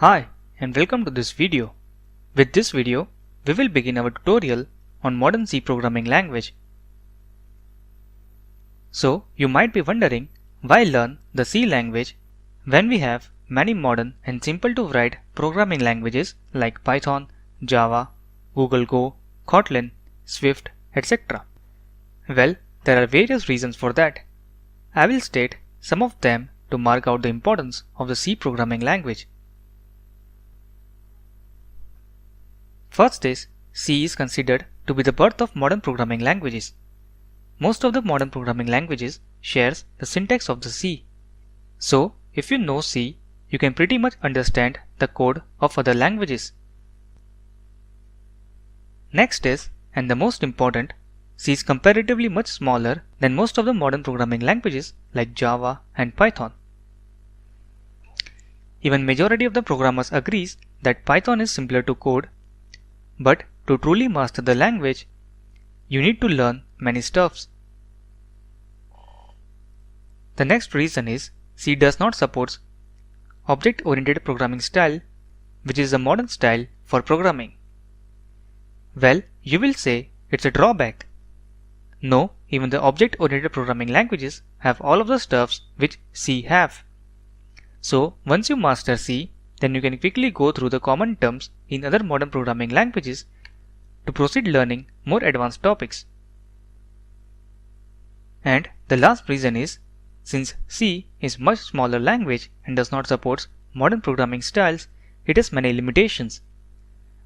Hi and welcome to this video. With this video, we will begin our tutorial on modern C programming language. So you might be wondering, why learn the C language when we have many modern and simple to write programming languages like Python, Java, Google Go, Kotlin, Swift, etc. Well, there are various reasons for that. I will state some of them to mark out the importance of the C programming language. First is, C is considered to be the birth of modern programming languages. Most of the modern programming languages shares the syntax of the C. So, if you know C, you can pretty much understand the code of other languages. Next is, and the most important, C is comparatively much smaller than most of the modern programming languages like Java and Python. Even majority of the programmers agrees that Python is simpler to code. But to truly master the language, you need to learn many stuffs. The next reason is C does not support object-oriented programming style, which is a modern style for programming. Well, you will say it's a drawback. No, even the object-oriented programming languages have all of the stuffs which C have. So once you master C, then you can quickly go through the common terms in other modern programming languages to proceed learning more advanced topics. And the last reason is, since C is much smaller language and does not support modern programming styles, it has many limitations.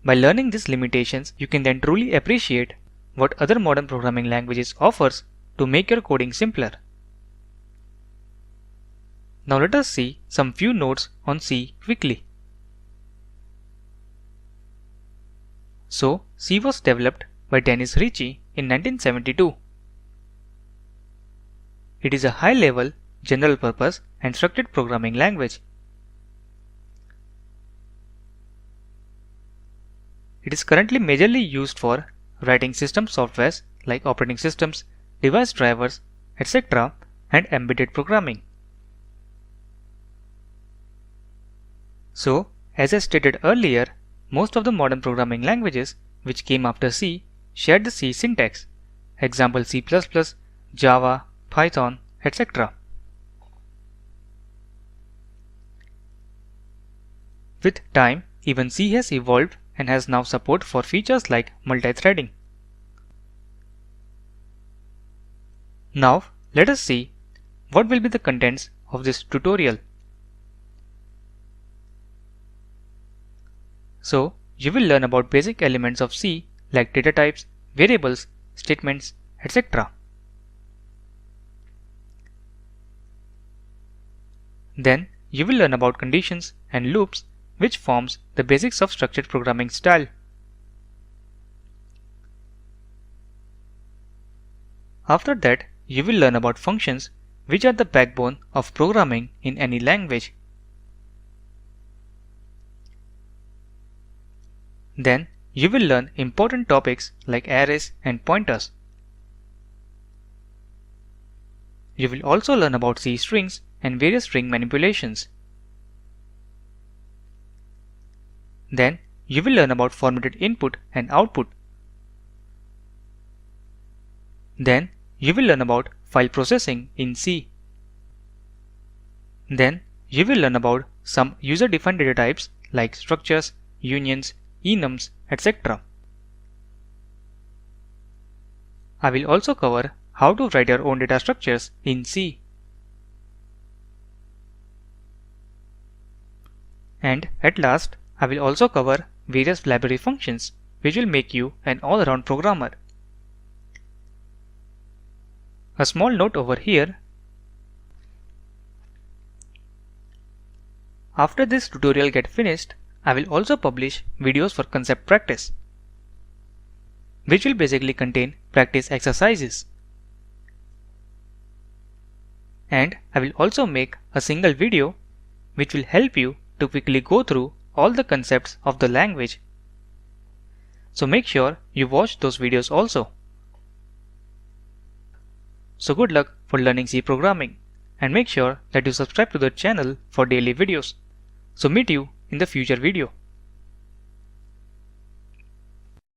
By learning these limitations, you can then truly appreciate what other modern programming languages offers to make your coding simpler. Now let us see some few notes on C quickly. So, C was developed by Dennis Ritchie in 1972. It is a high-level, general-purpose and structured programming language. It is currently majorly used for writing system softwares like operating systems, device drivers, etc. and embedded programming. So, as I stated earlier, most of the modern programming languages which came after C shared the C syntax, example C++, Java, Python, etc. With time, even C has evolved and has now support for features like multi-threading. Now, let us see what will be the contents of this tutorial. So, you will learn about basic elements of C like data types, variables, statements, etc. Then, you will learn about conditions and loops, which forms the basics of structured programming style. After that, you will learn about functions, which are the backbone of programming in any language. Then, you will learn important topics like arrays and pointers. You will also learn about C strings and various string manipulations. Then, you will learn about formatted input and output. Then, you will learn about file processing in C. Then, you will learn about some user-defined data types like structures, unions, enums, etc. I will also cover how to write your own data structures in C. And at last, I will also cover various library functions which will make you an all-around programmer. A small note over here. After this tutorial get finished, I will also publish videos for concept practice, which will basically contain practice exercises. And I will also make a single video which will help you to quickly go through all the concepts of the language. So make sure you watch those videos also. So good luck for learning C programming, and make sure that you subscribe to the channel for daily videos. So meet you in the future video.